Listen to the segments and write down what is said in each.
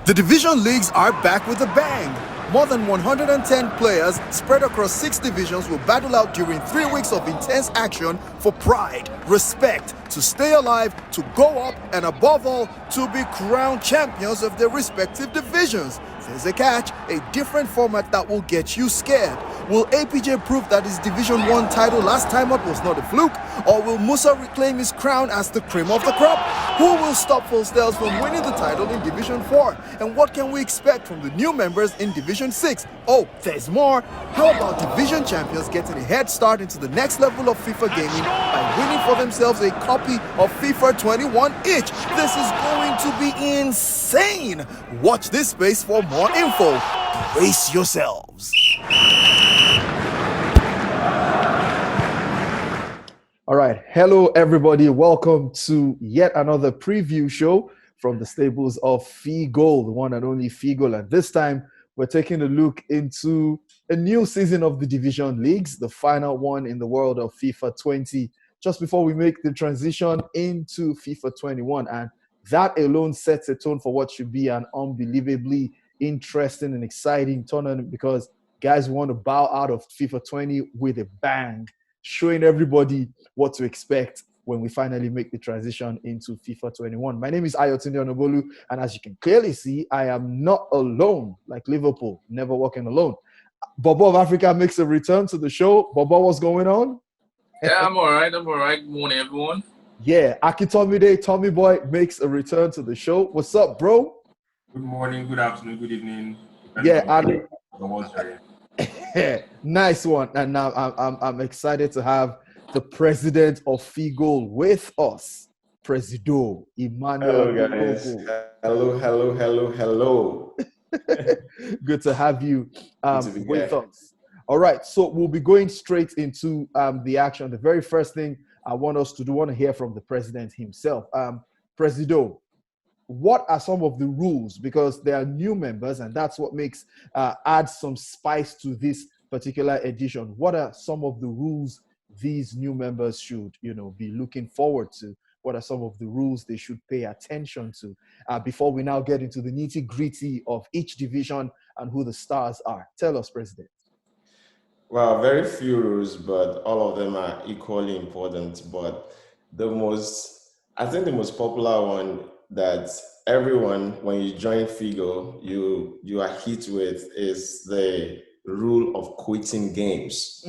The division leagues are back with a bang. More than 110 players spread across 6 divisions will battle out during 3 weeks of intense action for pride, respect, to stay alive, to go up, and above all, to be crowned champions of their respective divisions. There's a catch, a different format that will get you scared. Will APJ prove that his Division 1 title last time out was not a fluke? Or will Musa reclaim his crown as the cream of the crop? Who will stop Fullstels from winning the title in Division 4? And what can we expect from the new members in Division 6? Oh, there's more. How about Division champions getting a head start into the next level of FIFA gaming by winning for themselves a copy of FIFA 21 each? This is going to be insane. Watch this space for more info. Brace yourselves. All right. Hello, everybody. Welcome to yet another preview show from the stables of Figoal, the one and only Figoal. And this time, we're taking a look into a new season of the Division Leagues, the final one in the world of FIFA 20, just before we make the transition into FIFA 21. And that alone sets a tone for what should be an unbelievably interesting and exciting tournament because, guys, we want to bow out of FIFA 20 with a bang, showing everybody what to expect when we finally make the transition into FIFA 21. My name is Ayotunde, and as you can clearly see, I am not alone, like Liverpool, never walking alone. Bobo of Africa makes a return to the show. Bobo, what's going on? Yeah, I'm all right. Good morning, everyone. Yeah, Akintomide, Tommy Boy, makes a return to the show. What's up, bro? Good morning, good afternoon, good evening. Yeah, nice one. And now I'm excited to have the president of Figoal with us, Presido Emmanuel. Hello, guys. Hello. Good to have you with us. All right, so we'll be going straight into the action. The very first thing I want to hear from the president himself. Presido, what are some of the rules? Because there are new members, and that's what makes adds some spice to this particular edition. What are some of the rules these new members should, be looking forward to? What are some of the rules they should pay attention to before we now get into the nitty-gritty of each division and who the stars are? Tell us, President. Well, very few rules, but all of them are equally important. But the most popular one that everyone, when you join Figo, you are hit with is the rule of quitting games.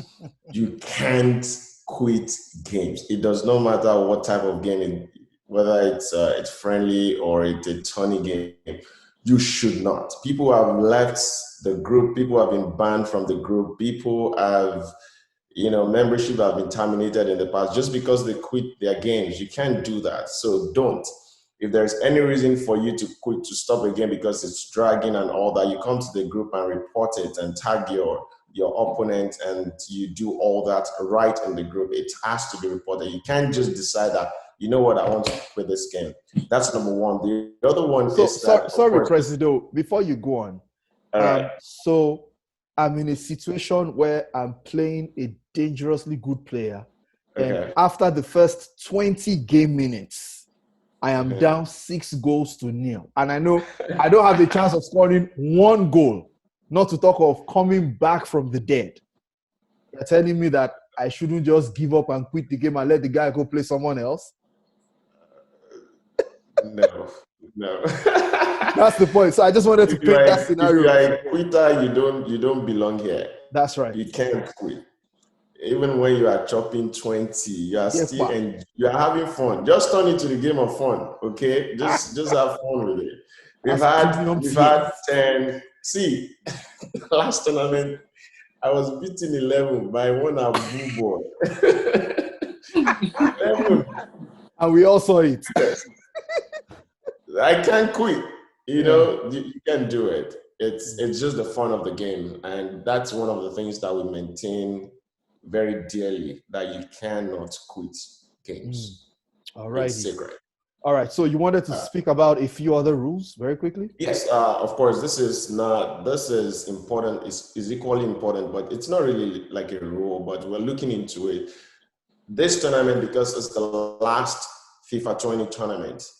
You can't quit games. It does not matter what type of game, whether it's friendly or it's a tourney game. You should not. People have left the group. People have been banned from the group. People have, membership have been terminated in the past just because they quit their games. You can't do that. So don't. If there's any reason for you to quit, to stop a game because it's dragging and all that, you come to the group and report it and tag your opponent, and you do all that right in the group. It has to be reported. You can't just decide that, you know what, I want to quit this game. That's number one. The other one is that... Sorry, Presido, before you go on. So I'm in a situation where I'm playing a dangerously good player. Okay. And after the first 20 game minutes, I am down 6-0. And I know I don't have the chance of scoring 1 goal, not to talk of coming back from the dead. You're telling me that I shouldn't just give up and quit the game and let the guy go play someone else? No. That's the point. So I just wanted to pick that scenario. If you're a quitter, you don't belong here. That's right. You can't quit. Even when you are chopping 20, you are still and you are having fun. Just turn it to the game of fun, okay? Just have fun with it. We've had 10. See, last tournament, I was beaten 11 by one Abu boy. 11. And we all saw it. I can't quit. You can't do it. It's just the fun of the game, and that's one of the things that we maintain very dearly, that you cannot quit games. All right. It's sacred. All right. So you wanted to speak about a few other rules very quickly? Yes, of course. This is important. Is equally important, but it's not really like a rule, but we're looking into it. This tournament, because it's the last FIFA 20 tournament,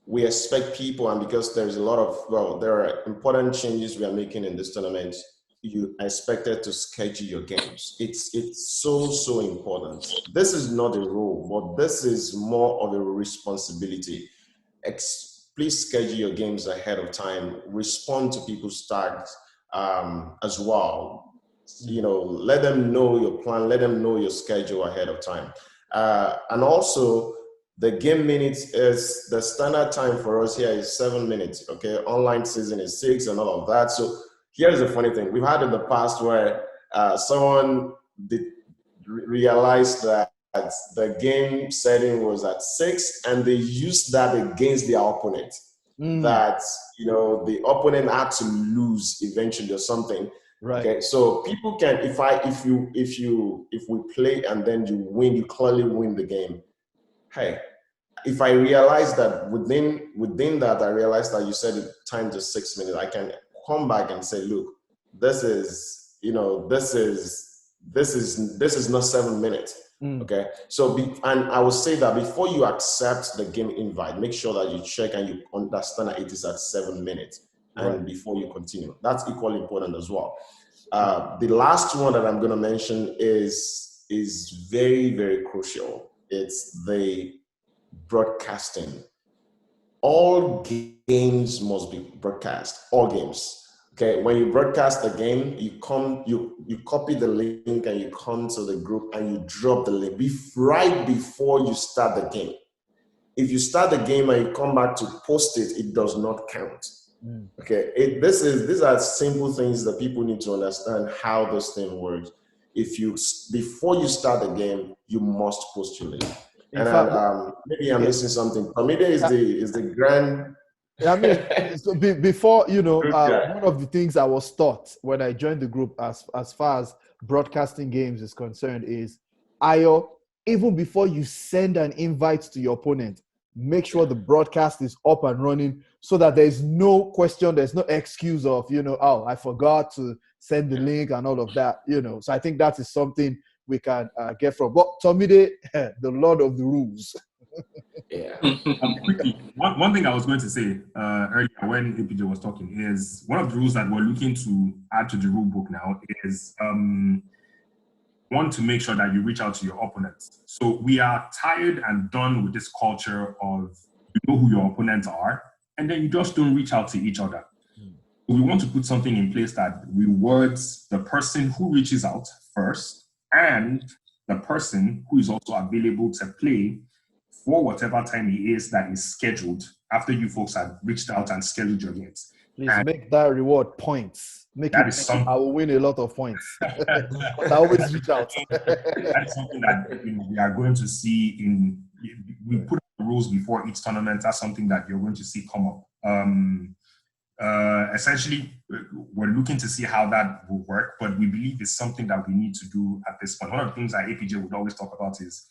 we expect people, and because there's a lot of, well, there are important changes we are making in this tournament, you are expected to schedule your games. It's so important. This is not a rule, but this is more of a responsibility. Please schedule your games ahead of time. Respond to people's tags as well. You know, let them know your plan. Let them know your schedule ahead of time. And also, the game minutes is the standard time for us here is 7 minutes. Okay, online season is 6 and all of that. So here's the funny thing: we've had in the past where someone did realize that the game setting was at 6, and they used that against their opponent. That, you know, the opponent had to lose eventually or something. Right. Okay, so people can, if we play and then you win, you clearly win the game. Hey, if I realize that within that, I realize that you said the time to 6 minutes, I can come back and say, look, this is, you know, this is not 7 minutes. Okay, so and I will say that before you accept the game invite, make sure that you check and you understand that it is at 7 minutes, and before you continue. That's equally important as well. The last one that I'm going to mention is very, very crucial. It's the broadcasting. All games must be broadcast. All games. Okay, when you broadcast the game, you copy the link and you come to the group and you drop the link right before you start the game. If you start the game and you come back to post it, it does not count. Okay, these are simple things that people need to understand how this thing works. Before you start the game, you must post your link. Maybe I'm missing something. Tomide is the grand. I mean, so before, you know, one of the things I was taught when I joined the group as far as broadcasting games is concerned is, even before you send an invite to your opponent, make sure the broadcast is up and running so that there's no question, there's no excuse of, you know, oh, I forgot to send the link and all of that, you know. So I think that is something we can get from. But Tomide, the Lord of the Rules. Yeah. Quickly, one thing I was going to say earlier when APJ was talking is one of the rules that we're looking to add to the rule book now is want to make sure that you reach out to your opponents. So we are tired and done with this culture of you know who your opponents are, and then you just don't reach out to each other. We want to put something in place that rewards the person who reaches out first and the person who is also available to play for whatever time it is that is scheduled after you folks have reached out and scheduled your games. Please make that reward points. I will win a lot of points. But I always reach out. That's something that we are going to see we put the rules before each tournament. That's something that you're going to see come up. Essentially, we're looking to see how that will work, but we believe it's something that we need to do at this point. One of the things that APJ would always talk about is,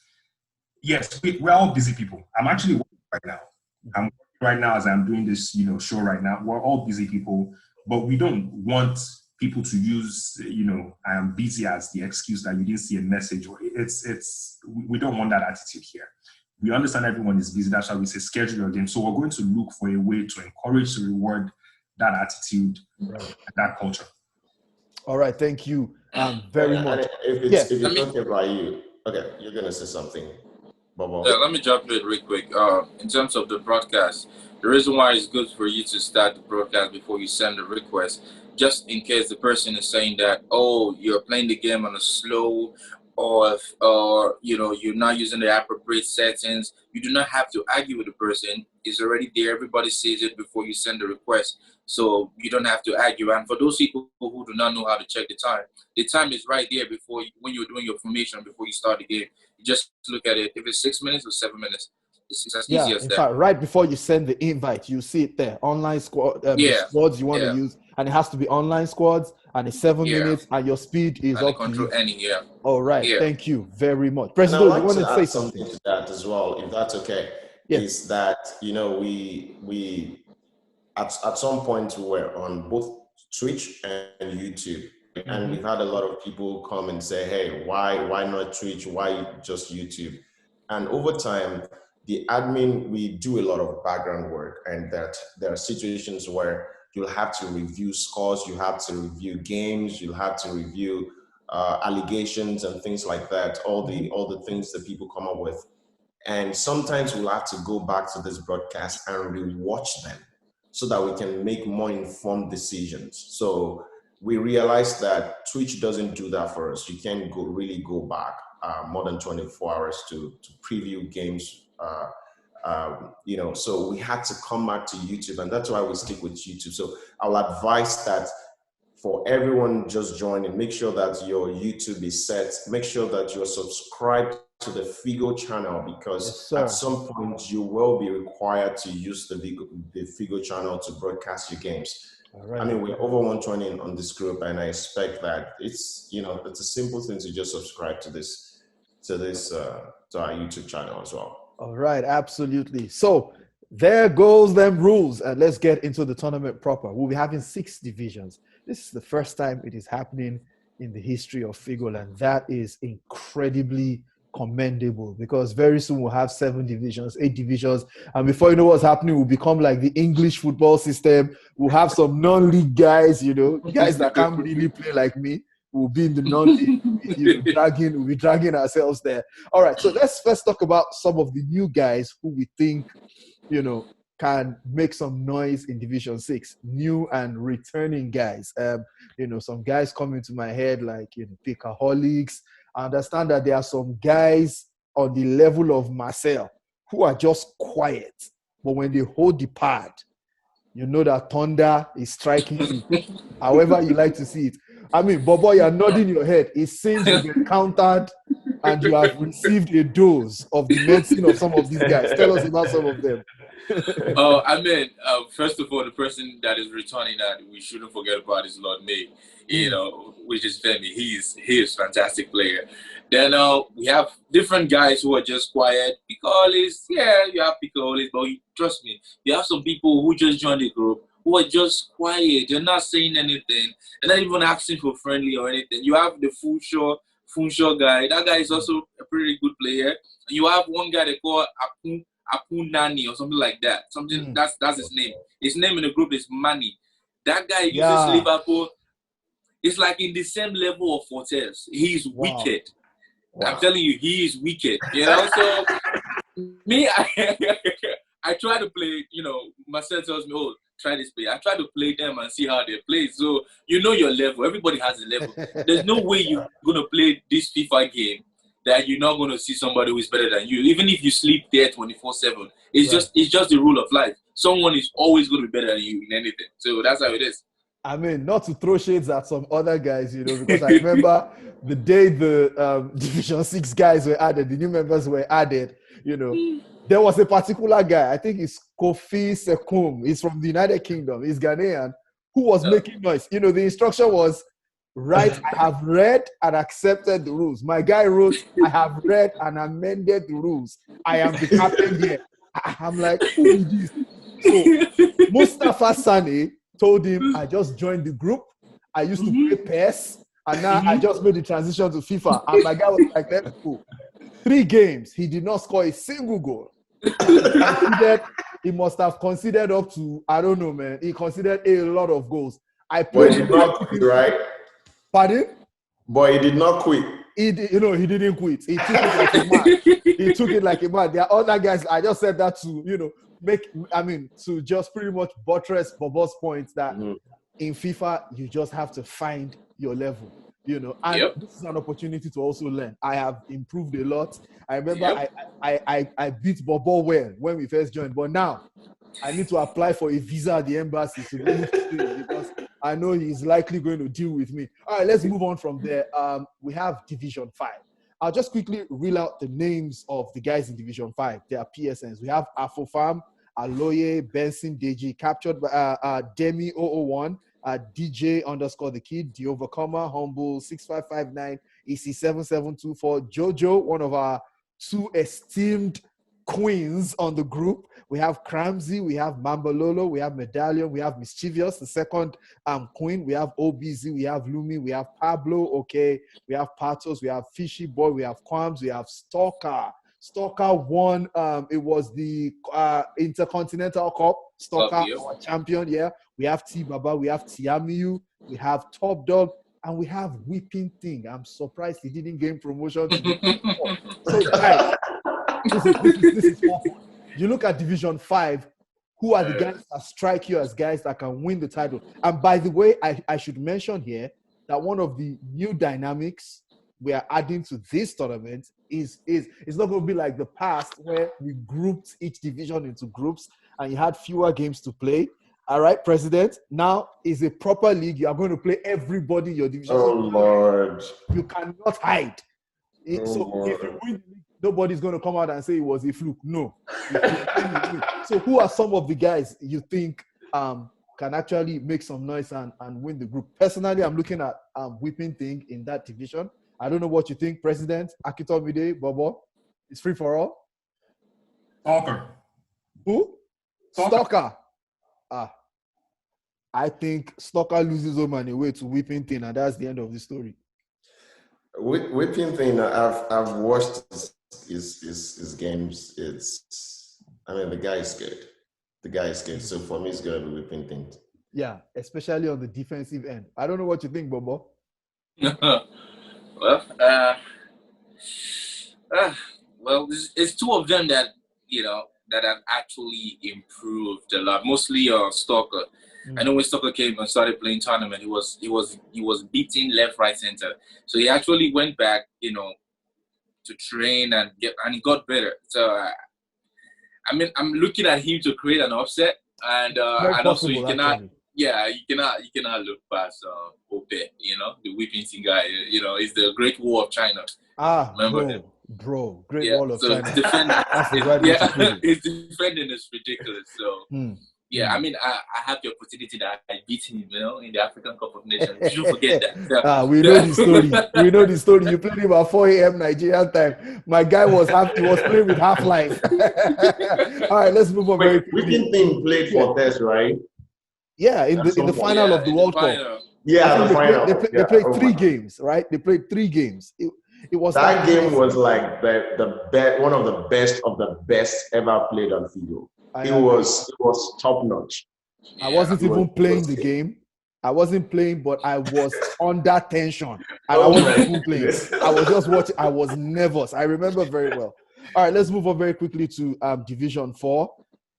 yes, we're all busy people. I'm actually working right now. I'm working right now as I'm doing this, show right now. We're all busy people, but we don't want people to use, I am busy as the excuse that you didn't see a message. Or we don't want that attitude here. We understand everyone is busy. That's why we say schedule your game. So we're going to look for a way to encourage, to reward that attitude, and that culture. All right, thank you very much. If it's okay by you, okay, you're going to say something. Bobo. Yeah, let me jump in real quick. In terms of the broadcast, the reason why it's good for you to start the broadcast before you send the request, just in case the person is saying that, oh, you're playing the game on a slow, or you're not using the appropriate settings, you do not have to argue with the person. It's already there. Everybody sees it before you send the request. So you don't have to argue. And for those people who do not know how to check the time is right there when you're doing your formation before you start the game. You just look at it. If it's 6 minutes or 7 minutes, it's as easy as that. In fact, right before you send the invite, you see it there. Online squad, the squads you want to use, and it has to be online squads, and it's 7 minutes, and your speed is up to you. All right, thank you very much. President, you want to say something to that as well, if that's okay? Yes. Is that we at some point we were on both Twitch and YouTube, and we've had a lot of people come and say, hey, why not Twitch? Why just YouTube? And over time, the admin, we do a lot of background work, and that there are situations where you'll have to review scores, you have to review games, you'll have to review allegations and things like that, all the things that people come up with. And sometimes we'll have to go back to this broadcast and rewatch them so that we can make more informed decisions. So we realized that Twitch doesn't do that for us. You can't really go back more than 24 hours to preview games. So we had to come back to YouTube, and that's why we stick with YouTube. So I'll advise that for everyone just joining, make sure that your YouTube is set. Make sure that you're subscribed to the Figoal channel, because at some point you will be required to use the Figoal channel to broadcast your games. Right. I mean, we're over 120 on this group, and I expect that it's a simple thing to just subscribe to our YouTube channel as well. All right, absolutely. So there goes them rules, and let's get into the tournament proper. We'll be having 6 divisions. This is the first time it is happening in the history of Figoal, and that is incredibly commendable, because very soon we'll have 7 divisions, 8 divisions, and before you know what's happening, we'll become like the English football system. We'll have some non-league guys, guys that can't really play like me. We'll be in the non-league. We'll be dragging ourselves there. All right, so let's first talk about some of the new guys who we think, can make some noise in Division 6. New and returning guys. Some guys come into my head like, Pickaholics. I understand that there are some guys on the level of Marcel who are just quiet, but when they hold the pad, you know that thunder is striking you. However you like to see it. I mean, Bobo, you're nodding your head. It seems you've been countered and you have received a dose of the medicine of some of these guys. Tell us about some of them. First of all, the person that is returning that we shouldn't forget about is Lord May, which is Femi. He is a fantastic player. Then we have different guys who are just quiet. Picolis, you have Picolis, but trust me, you have some people who just joined the group who are just quiet. They're not saying anything. They're not even asking for friendly or anything. You have the Funshaw guy. That guy is also a pretty good player. And you have one guy they call Apunani or something like that. That's his name. His name in the group is Manny. That guy uses Liverpool. It's like in the same level of Fortes. He's wicked. Wow. I'm telling you, he is wicked. So me, I try to play. Marcel tells me, "Oh, try this play." I try to play them and see how they play. So your level. Everybody has a level. There's no way you're gonna play this FIFA game that you're not gonna see somebody who is better than you, even if you sleep there 24/7. It's just the rule of life. Someone is always gonna be better than you in anything. So that's how it is. I mean, not to throw shades at some other guys, because I remember the day the Division 6 guys were added, the new members were added, there was a particular guy, I think it's Kofi Sekum, he's from the United Kingdom, he's Ghanaian, who was making noise. The instruction was, I have read and accepted the rules. My guy wrote, I have read and amended the rules. I am the captain here. I'm like, who is this? So, Mustafa Sane told him, I just joined the group. I used to play PES, and now I just made the transition to FIFA. And my guy was like, let's go. 3 games, he did not score a single goal. He must have considered up to, I don't know, man. He considered a lot of goals. But he did not quit, right? Pardon? But he did not quit. He didn't quit. He took it like a man. He took it like a man. There are other guys. I just said that to, to just pretty much buttress Bobo's point that in FIFA, you just have to find your level, and this is an opportunity to also learn. I have improved a lot. I remember I beat Bobo well when we first joined, but now I need to apply for a visa at the embassy to move to Spain because I know he's likely going to deal with me. All right, let's move on from there. We have Division 5. I'll just quickly reel out the names of the guys in Division 5. They are PSNs. We have Afofam, Aloye, Benson, Deji, captured by Demi 001, DJ _ the kid, The Overcomer, Humble, 6559, EC7724, Jojo, one of our 2 esteemed queens on the group. We have Cramsey, we have Mambalolo, we have Medallion, we have Mischievous, the second queen. We have OBZ, we have Lumi, we have Pablo, okay, we have Patos, we have Fishy Boy, we have Quams, we have Stalker. Stalker won. It was the Intercontinental Cup. Stalker, our champion. Yeah, we have T Baba, we have Tiamiu, we have Top Dog, and we have Whipping Thing. I'm surprised he didn't gain promotion to Division 4. So guys, this is awful. You look at Division 5. Who are the guys that strike you as guys that can win the title? And by the way, I should mention here that one of the new dynamics we are adding to this tournament is it's not going to be like the past where we grouped each division into groups and you had fewer games to play. All right, President. Now is a proper league. You are going to play everybody in your division. Oh, Lord. You cannot hide. So if you win, nobody's going to come out and say it was a fluke. No. So who are some of the guys you think can actually make some noise and win the group? Personally, I'm looking at Whipping Thing in that division. I don't know what you think, President. Akintomide, Bobo. It's free for all. Stalker. Who? Stalker. I think Stalker loses home and away to Whipping Thing, and that's the end of the story. Whipping Thing, I've watched his games. The guy is good. The guy is good. So for me, it's going to be Whipping Thing. Yeah, especially on the defensive end. I don't know what you think, Bobo. Well, it's two of them that that have actually improved a lot. Mostly Stalker. I know when Stalker came and started playing tournament, he was beating left, right, center. So he actually went back, to train and he got better. So I'm looking at him to create an offset, and also you cannot look past Ope, the Whipping Thing guy. He's the Great Wall of China. Remember him? Bro, Great Wall of China. His defending is ridiculous. So. Yeah, I have the opportunity that I beat him, in the African Cup of Nations. You don't forget that. We know the story. We know the story. You played him at 4 a.m. Nigerian time. My guy was playing with Half-Life. All right, let's move on very quickly. Whipping Thing played for Test, right? Yeah, in the final of the World Cup. Yeah, the final. They played 3 games, right? They played 3 games. It was that game was like one of the best ever played on Figoal. It was top notch. I wasn't even playing the game. I wasn't playing, but I was under tension. And I wasn't even playing. I was just watching. I was nervous. I remember very well. All right, let's move on very quickly to Division 4.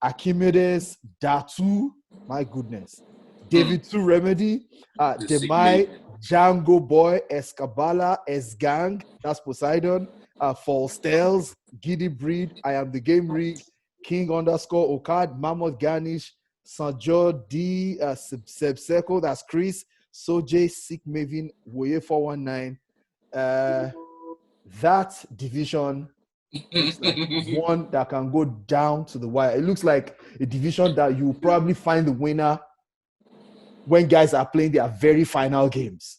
Archimedes, Datu, my goodness. David 2 Remedy, Demai, Django Boy, Escabala, Esgang, that's Poseidon, False Tales, Giddy Breed, I Am the Game Rig, King _ Okad, Mammoth Garnish, Sanjo D, Sebseko, that's Chris, Sojay, Sick Mavin, Woye 419. That division looks like one that can go down to the wire. It looks like a division that you probably find the winner when guys are playing their very final games,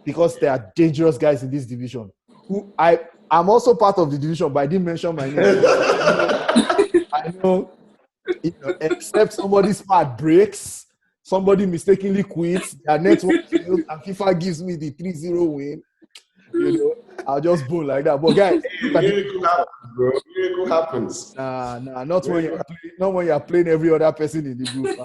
because there are dangerous guys in this division. I'm also part of the division, but I didn't mention my name. I know, except somebody's part breaks, somebody mistakenly quits, their network fails, and FIFA gives me the 3-0 win. I'll just boom like that. But guys, miracle happens. Nah, not when you're playing every other person in the group.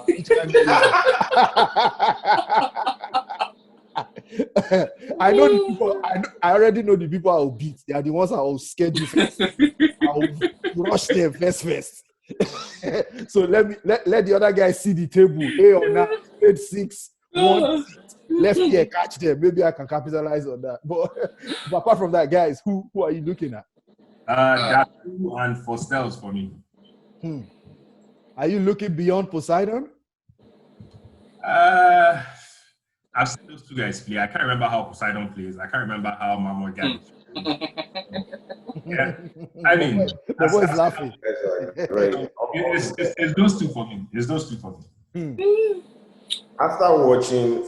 I know the people. I already know the people I will beat. They are the ones I will schedule first. I will rush them first. So let the other guys see the table. A or 9, 8, 6, 1, 6. Left here, catch them. Maybe I can capitalize on that. But apart from that, guys, who are you looking at? Datu and Fostels for me. Are you looking beyond Poseidon? I've seen those 2 guys play. I can't remember how Poseidon plays. I can't remember how Mammoth Garnish plays. Yeah, I mean, the boy is laughing. It's those 2 for me. It's those 2 for me. After watching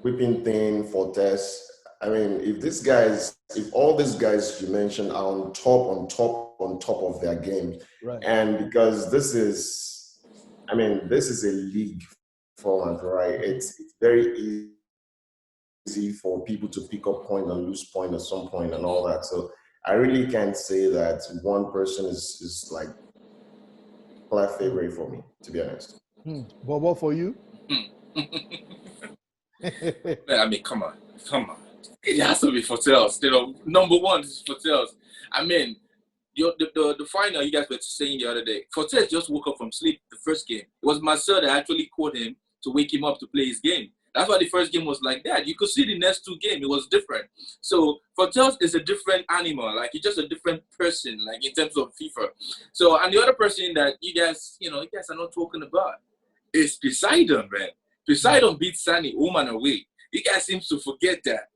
Whipping Thing, Fortes, if all these guys you mentioned are on top of their game, right? And because this is a league format, right? It's very easy for people to pick up point and lose point at some point and all that. So I really can't say that one person is like clear favorite for me, to be honest. Bobo, for you? I mean, come on. It has to be Fortels. Number one is Fortels. I mean, the final you guys were saying the other day, Fortels just woke up from sleep the first game. It was Marcel that actually called him to wake him up to play his game. That's why the first game was like that. You could see the next two games, it was different. So Fortels is a different animal. Like, he's just a different person, like, in terms of FIFA. So, and the other person that you guys are not talking about is Poseidon, man. Poseidon beat Sani home and away. You guys seem to forget that.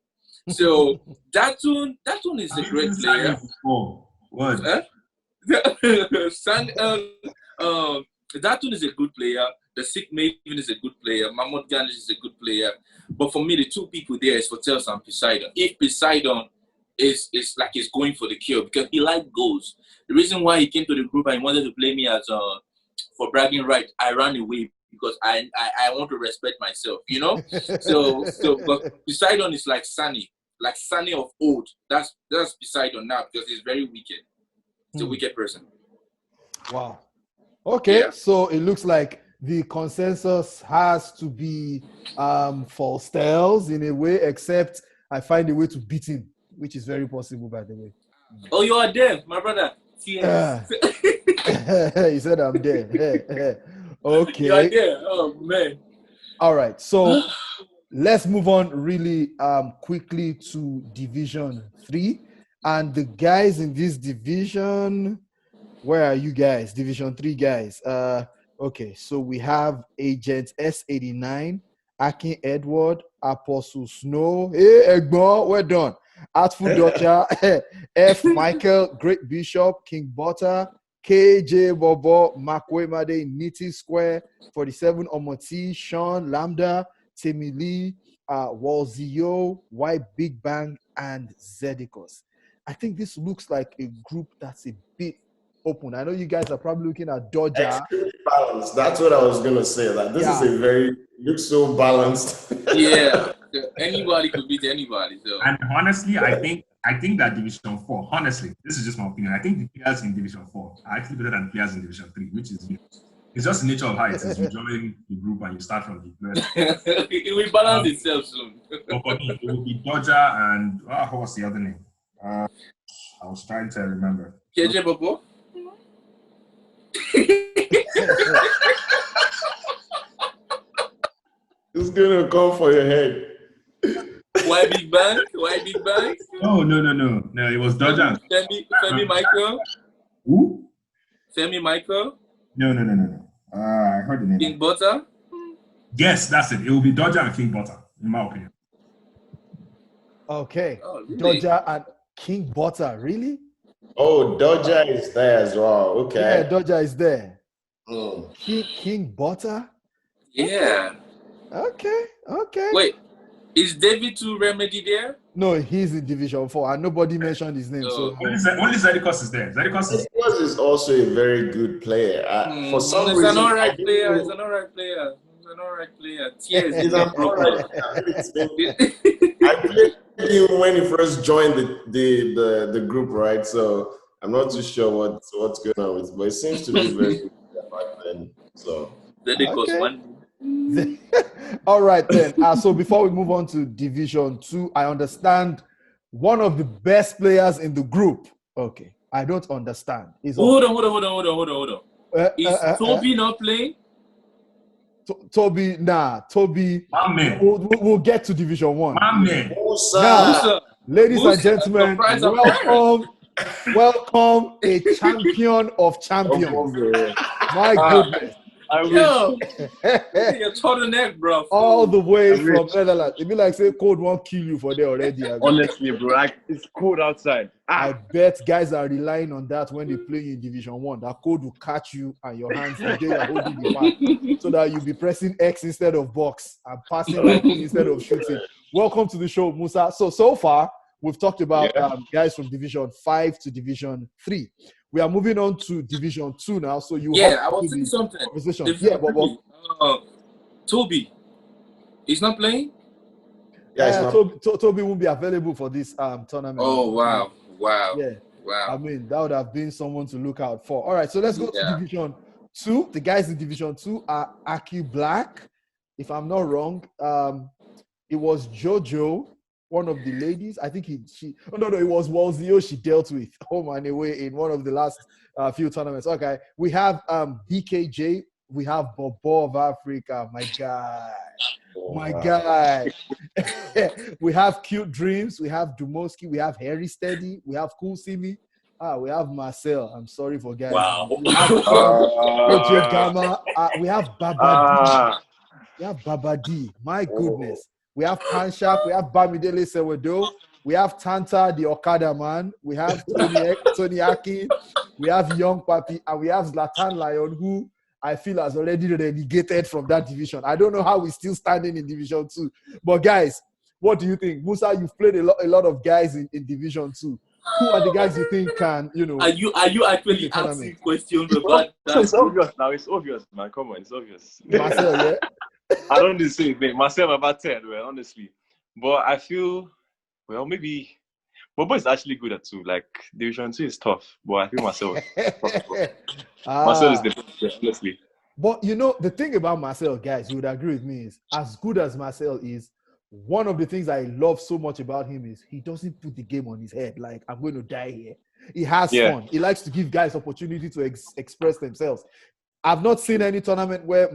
So Datun is a great player. What? Datun is a good player. The Sikh Maven is a good player. Mahmoud Ganish is a good player. But for me, the two people there is Fortels and Poseidon. If Poseidon is like he's going for the kill because he likes goals. The reason why he came to the group and he wanted to play me as for bragging right, I ran away because I want to respect myself, you know. So but Poseidon is like Sani of old. That's Poseidon now because he's very wicked. He's a wicked person. Wow. Okay, Yeah. so it looks like the consensus has to be Fortels in a way, except I find a way to beat him, which is very possible, by the way. Oh, you are there, my brother. Yes. He said I'm there. Okay. You are there. Oh man. All right. So let's move on really quickly to Division 3. And the guys in this division, where are you guys? Division 3 guys. Okay, so we have Agent S89, Akin Edward, Apostle Snow. Hey, Egbon, we're done. Artful Dodger, F. Michael, Great Bishop, King Butter, KJ Bobo, Makwemade, Nitty Square, 47 Omoti, Sean Lambda, Timmy Lee, Walzio, White Big Bang, and Zedikos. I think this looks like a group that's a bit open. I know you guys are probably looking at Dodger. Extremely balanced. That's what I was gonna say. That this is a very looks so balanced. Yeah. Anybody could beat anybody. So. And honestly, I think that Division 4, honestly, this is just my opinion. I think the players in Division 4 are actually better than players in Division 3, which is it's just the nature of how it is. You join the group and you start from the best. It will balance itself soon. But for me, it will be Dodger and what was the other name? I was trying to remember. KJ Bobo? It's gonna come for your head. Why Big Bang? Why Big Bang? No. It was Dodger. Femi Michael? Who? Femi Michael? No. I heard the name. King Butter? Yes, that's it. It will be Dodger and King Butter, in my opinion. Okay. Oh, really? Dodger and King Butter, really? Oh, Dodger is there as well. Okay. Yeah, Dodger is there. Mm. King Butter? Yeah. Okay. Wait, is David to Remedy there? No, he's in Division 4 and nobody mentioned his name. So Only Zedikos is there. Zedikos is also a very good player. For some reason, He's an alright player. He's an alright player. Cheers. He's an alright player. I played him when he first joined the group, right? So I'm not too sure what's going on with, but it seems to be very good back then. So all right then. So before we move on to Division 2, I understand one of the best players in the group. Okay, I don't understand. Hold on. Is Toby not playing? Toby, My man. We'll get to Division 1. My man. Now, ladies and gentlemen, welcome a champion of champions. My goodness. Yo, your turtleneck, bro. All the way from Netherlands. It be like say cold won't kill you for there already. Honestly, bro, it's cold outside. I bet guys are relying on that when they play in Division 1. That code will catch you and your hands the day you're holding the mark, so that you'll be pressing X instead of box and passing like instead of shooting. Welcome to the show, Musa. So far, we've talked about guys from Division 5 to Division 3. We are moving on to Division 2 now. So I was saying something. Toby, he's not playing? Yeah, Toby won't be available for this tournament. Oh, wow. Wow. Yeah. I Wow. mean, that would have been someone to look out for. All right, so let's go to Yeah. Division 2. The guys in Division 2 are Aki Black. If I'm not wrong, it was Jojo, one of the ladies. I think it was Walzio she dealt with home and away in one of the last few tournaments. Okay, we have BKJ, we have Bobo of Africa, my guy. My guy. We have Cute Dreams, we have Dumoski, we have Harry Steady, we have Cool Simi, we have Marcel. I'm sorry for guys. Wow. We have OJ Gamma, we have Babadi. We have Babadi. My goodness. We have Panshak, we have Bamidele Sewedo, we have Tanta, the Okada man, we have Tony Akin, we have Young Papi, and we have Zlatan Lion, who I feel has already relegated from that division. I don't know how we're still standing in Division 2. But guys, what do you think? Musa, you've played a lot of guys in Division 2. Who are the guys you think can, Are you actually asking questions about that? It's obvious now. It's obvious, man. Come on, it's obvious. Marcel, yeah? I don't need to say it. Myself about 10, well, honestly. But I feel, well, maybe Bobo is actually good at 2. Like, Division 2 is tough. But I think myself Marcel is the best, honestly. But you know, the thing about Marcel, guys, you would agree with me, is as good as Marcel is, one of the things I love so much about him is he doesn't put the game on his head. Like, I'm going to die here. He has fun. He likes to give guys opportunity to express themselves. I've not seen any tournament where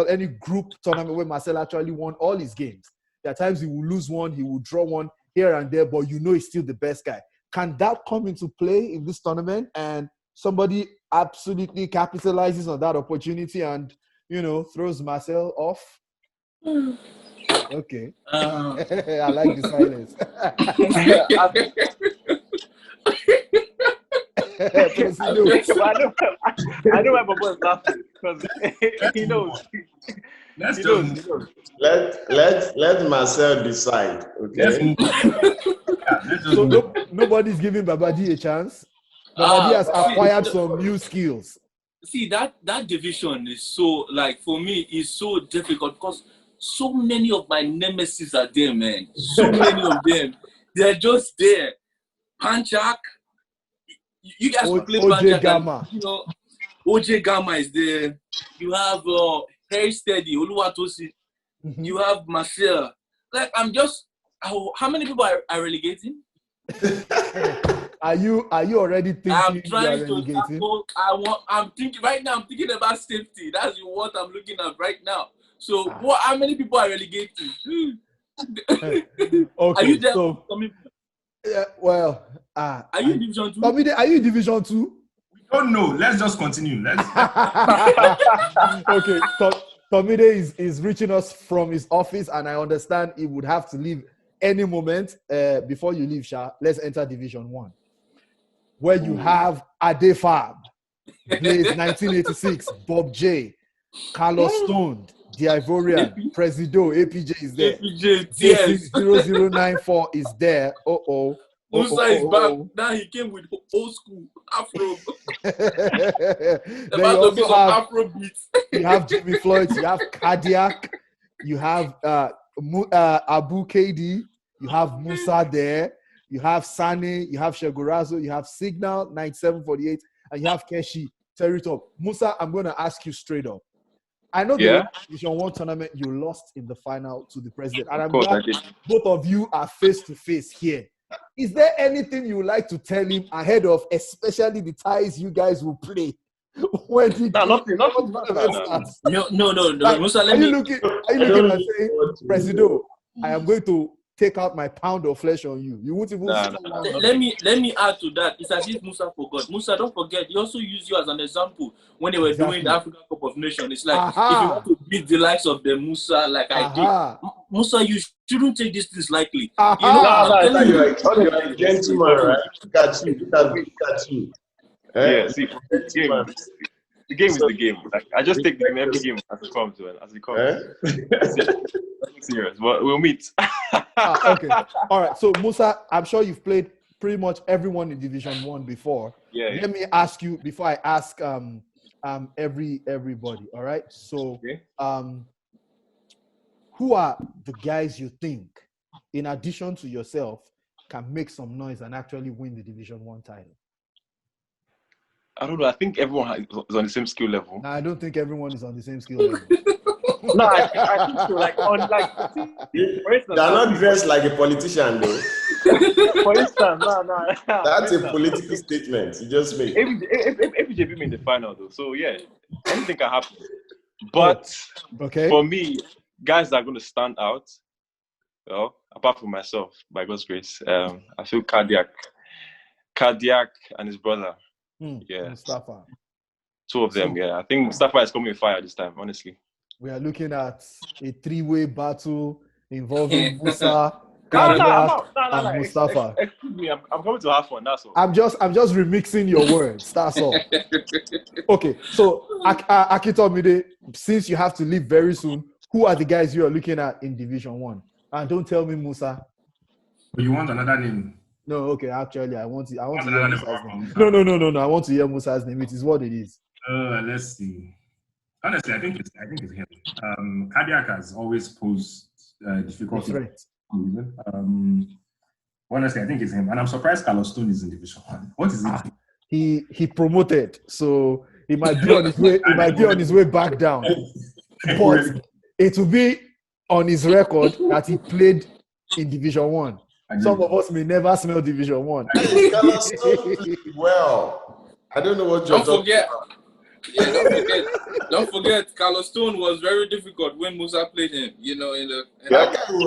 any group tournament where Marcel actually won all his games. There are times he will lose one, he will draw one here and there, but you know he's still the best guy. Can that come into play in this tournament and somebody absolutely capitalizes on that opportunity and, you know, throws Marcel off? Okay. I like the silence. I know why Bobo is laughing because he knows. Let Marcel decide. Okay. So nobody's giving Babadi a chance. Babadi has acquired some new skills. See, that division is so, like, for me, is so difficult because so many of my nemesis are there, man. So many of them. They're just there. Panchak. You guys will play OJ Panchak. Gamma. You know, OJ Gamma is there. You have Harry Steady, Oluwatosi. You have Marcel. Like, how many people are relegating? Are you already thinking I'm trying you are relegating? I'm thinking right now. I'm thinking about safety. That's what I'm looking at right now. So, how many people are relegating? Okay, are you there? so well, are you Division 2? Are you Division 2? We don't know. Let's just continue. Okay, Tomide is reaching us from his office, and I understand he would have to leave any moment. Before you leave, Sha, let's enter Division 1, where you have Adefab, Blaze 1986, Bob J, Carlos Stone, the Ivorian, Presido, APJ is there. APJ, yes. 0094 is there. Musa is back. Now he came with old school Afro. Then you also have Afro beats. You have Jimmy Floyd, you have Cardiac, you have Abu KD, you have Musa there, you have Sane, you have Shegorazo, you have Signal 9748, and you have Keshi Territop. Musa, I'm going to ask you straight up. I know the Division 1 tournament you lost in the final to the president, and I'm glad both of you are face to face here. Is there anything you would like to tell him ahead of, especially the ties you guys will play? Nothing. No. Like, Musa, are you looking and saying, Presido, I am going to take out my pound of flesh on you? You won't even. Let me add to that. It's as if Musa forgot. Musa, don't forget. He also used you as an example when they were doing the African Cup of Nations. It's like if you want to beat the likes of the Musa, like I did, Musa, you shouldn't take these things lightly. You know, you're a gentleman, right? Look at you. Yeah, see, the game is the game. Like, I just take every game as it comes, man. As it comes. Serious, but we'll meet. Okay. All right. So Musa, I'm sure you've played pretty much everyone in Division 1 before. Yeah. Let me ask you before I ask everybody. All right. So who are the guys you think, in addition to yourself, can make some noise and actually win the Division 1 title? I don't know. I think everyone is on the same skill level. No, I don't think everyone is on the same skill level. No, I think so. Like on like, for instance, They're not dressed like a politician, though. for instance, no. That's a political statement you just made. APJ beat me in the final, though. So yeah, anything can happen. But for me, guys that are going to stand out, well, apart from myself, by God's grace, I feel Cardiac and his brother. Yeah, Mustafa. Two of them. Yeah, I think Mustafa is coming with fire this time. Honestly, we are looking at a three-way battle involving Musa, and Mustafa. Excuse me, I'm coming to have fun. That's all. I'm just remixing your words. That's all. Okay, so Akintomide, since you have to leave very soon, who are the guys you are looking at in Division 1? And don't tell me Musa. You want another name? No, okay. Actually, I want to hear Musa's name. No. I want to hear Musa's name. It is what it is. Let's see. Honestly, I think it's him. Cardiac has always posed difficulty. Honestly, I think it's him, and I'm surprised Carlos Stone is in Division 1. What is it? He promoted, so he might be on his way. He might be on his way back down, but it will be on his record that he played in Division 1. Some of us may never smell Division 1. Well, I don't know what you're talking about. Don't forget, Carlos Stone was very difficult when Musa played him, in the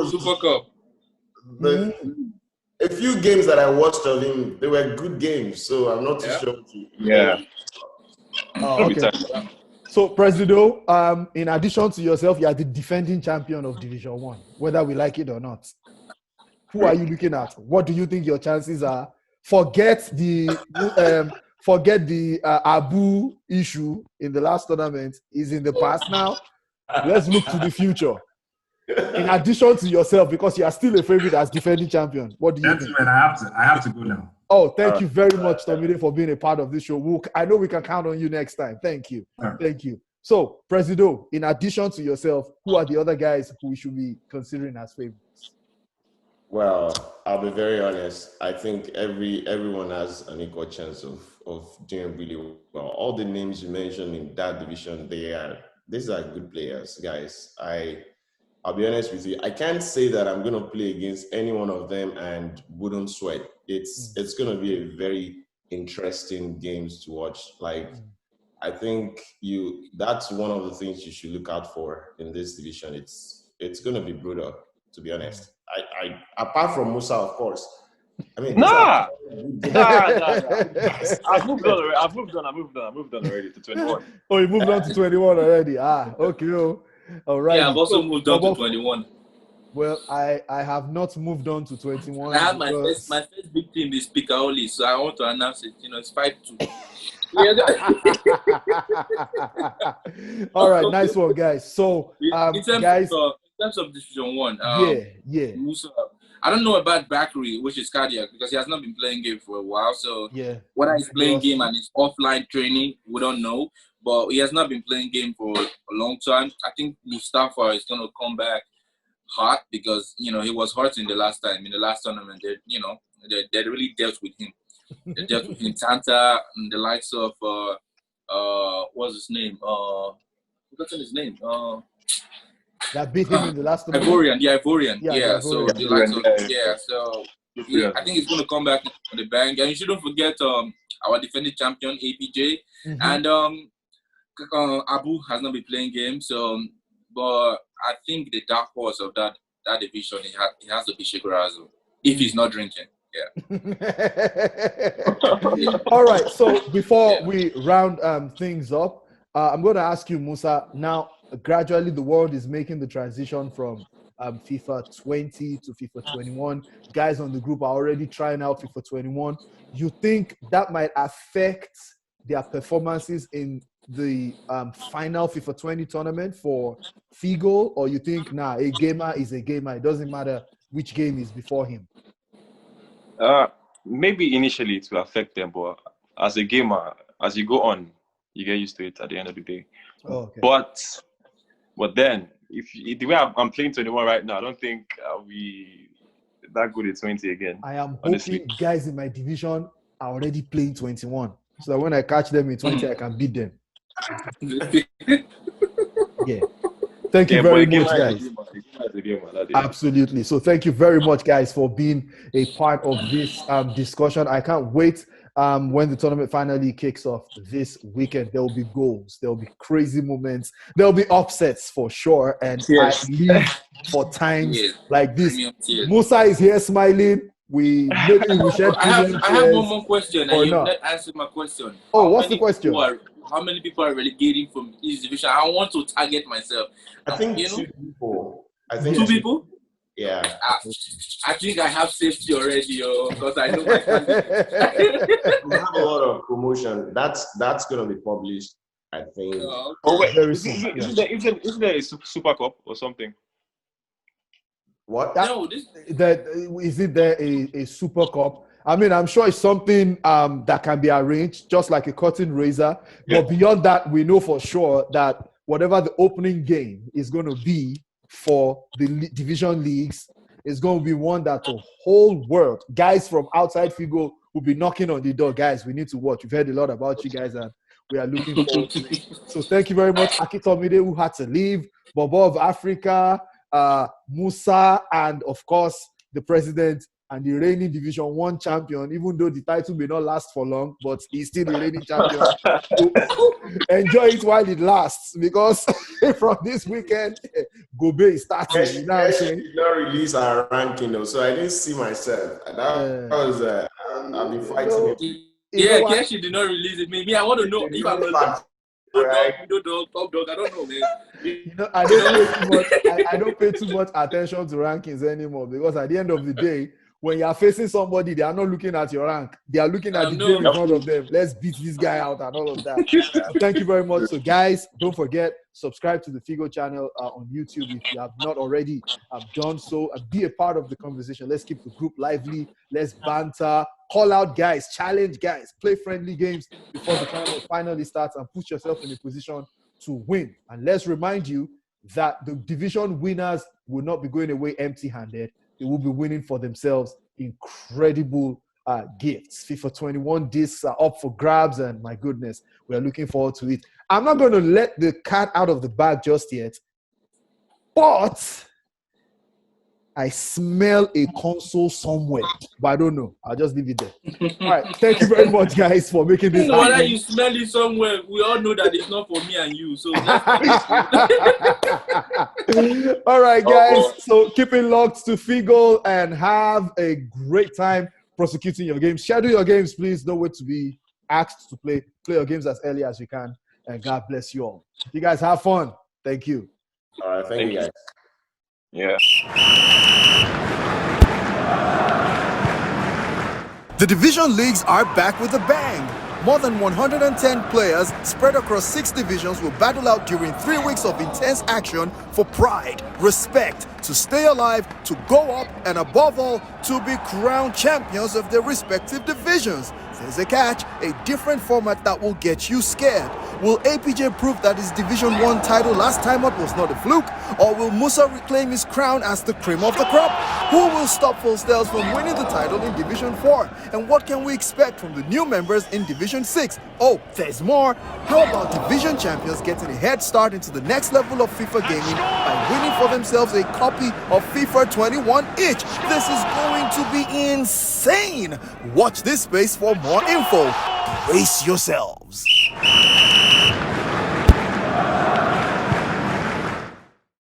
Super Cup. A few games that I watched of him, they were good games, so I'm not too sure. Yeah. Okay. So, Presido, in addition to yourself, you are the defending champion of Division 1, whether we like it or not. Who are you looking at? What do you think your chances are? Forget the Abu issue in the last tournament. Is in the past now. Let's look to the future. In addition to yourself, because you are still a favorite as defending champion. What do you think? I have to go now. Oh, thank you very much, Tomide, for being a part of this show. I know we can count on you next time. Thank you. Thank you. So, Presido, in addition to yourself, who are the other guys who we should be considering as favorites? Well, I'll be very honest. I think everyone has an equal chance of doing really well. All the names you mentioned in that division, these are good players, guys. I'll be honest with you. I can't say that I'm going to play against any one of them and wouldn't sweat. It's going to be a very interesting games to watch. Like, I think that's one of the things you should look out for in this division. It's going to be brutal, to be honest. I apart from Musa, of course. I mean, Nah. I've moved on already to 21. Oh, you moved on to 21 already. Okay. All right. Yeah, I've also moved on to 21. Well, I have not moved on to 21. I have my first big team is Figoal, so I want to announce it. It's 5-2. All right, nice one, guys. So, in terms of Division 1, Musa, I don't know about Bakary, which is Cardiac, because he has not been playing game for a while. So whether he's playing game and he's offline training, we don't know. But he has not been playing game for a long time. I think Mustafa is going to come back hot because, he was hurt in the last tournament. They really dealt with him. They dealt with him. Tanta and the likes of, what's his name? What's his name? That beat him in the last tournament. Ivorian. Yeah. So the likes of, So I think he's going to come back on the bank. And you shouldn't forget our defending champion APJ and Abu has not been playing games. But I think the dark horse of that division he has to be Shigurazu if he's not drinking. All right. So before we round things up, I'm going to ask you, Musa. Now, gradually, the world is making the transition from FIFA 20 to FIFA 21. Guys on the group are already trying out FIFA 21. You think that might affect their performances in the final FIFA 20 tournament for Figoal, or you think, a gamer is a gamer? It doesn't matter which game is before him. Maybe initially it will affect them, but as a gamer, as you go on, you get used to it at the end of the day. Oh, okay. But then, the way I'm playing 21 right now, I don't think that good at 20 again. I am honestly. hoping guys in my division are already playing 21. So that when I catch them in 20, I can beat them. Yeah. Thank you very much, guys. Absolutely. So thank you very much, guys, for being a part of this discussion. I can't wait when the tournament finally kicks off this weekend. There will be goals. There will be crazy moments. There will be upsets for sure. And I live for times like this. Musa is here smiling. Maybe we should. I have one more question, and you've not answered my question. Oh, what's the question? How many people are relegating from each division? I want to target myself. I think 2 people. I think 2 people? Yeah. I think I have safety already, because I know my We have a lot of promotion. That's going to be published, I think. Oh, wait. Isn't there a Super Cup or something? What? Isn't there a Super Cup? I mean, I'm sure it's something that can be arranged, just like a cutting razor. Yeah. But beyond that, we know for sure that whatever the opening game is going to be for the division leagues is going to be one that the whole world, guys from outside Figoal, will be knocking on the door. Guys, we need to watch. We've heard a lot about you guys, and we are looking forward to it. So thank you very much, Akintomide, who had to leave, Bobo of Africa, Musa, and of course, the president and the reigning Division 1 champion, even though the title may not last for long, but he's still the reigning champion. So enjoy it while it lasts, because from this weekend, Gobe is starting. You know what I'm saying? Did not release our ranking, though, so I didn't see myself. That was, I've been fighting it. Yeah, Keshi did not release it. Me, I want to know if I'm a top dog. I don't know, man. You know, I don't pay too much attention to rankings anymore, because at the end of the day, when you are facing somebody, they are not looking at your rank. They are looking at the game in front of them. Let's beat this guy out and all of that. So thank you very much. So guys, don't forget, subscribe to the Figo channel on YouTube if you have not already done so. Be a part of the conversation. Let's keep the group lively. Let's banter. Call out guys. Challenge guys. Play friendly games before the tournament finally starts, and put yourself in a position to win. And let's remind you that the division winners will not be going away empty-handed. They will be winning for themselves incredible gifts. FIFA 21 discs are up for grabs, and my goodness, we are looking forward to it. I'm not going to let the cat out of the bag just yet, but I smell a console somewhere, but I don't know. I'll just leave it there. All right. Thank you very much, guys, for making this happen. Whether you smell it somewhere, we all know that it's not for me and you. So all right, guys. So keep it locked to Figoal and have a great time prosecuting your games. Schedule your games, please. Don't wait to be asked to play. Play your games as early as you can. And God bless you all. You guys have fun. Thank you. All right. Thank you, guys. Yeah. The division leagues are back with a bang. More than 110 players spread across 6 divisions will battle out during 3 weeks of intense action for pride, respect, to stay alive, to go up, and above all, to be crowned champions of their respective divisions. There's a catch, a different format that will get you scared. Will APJ prove that his Division 1 title last time out was not a fluke? Or will Musa reclaim his crown as the cream of the crop? Who will stop Full Stels from winning the title in Division 4? And what can we expect from the new members in Division 6? Oh, there's more. How about Division champions getting a head start into the next level of FIFA gaming by winning for themselves a copy of FIFA 21 each? This is going to be insane. Watch this space for more info. Brace yourselves.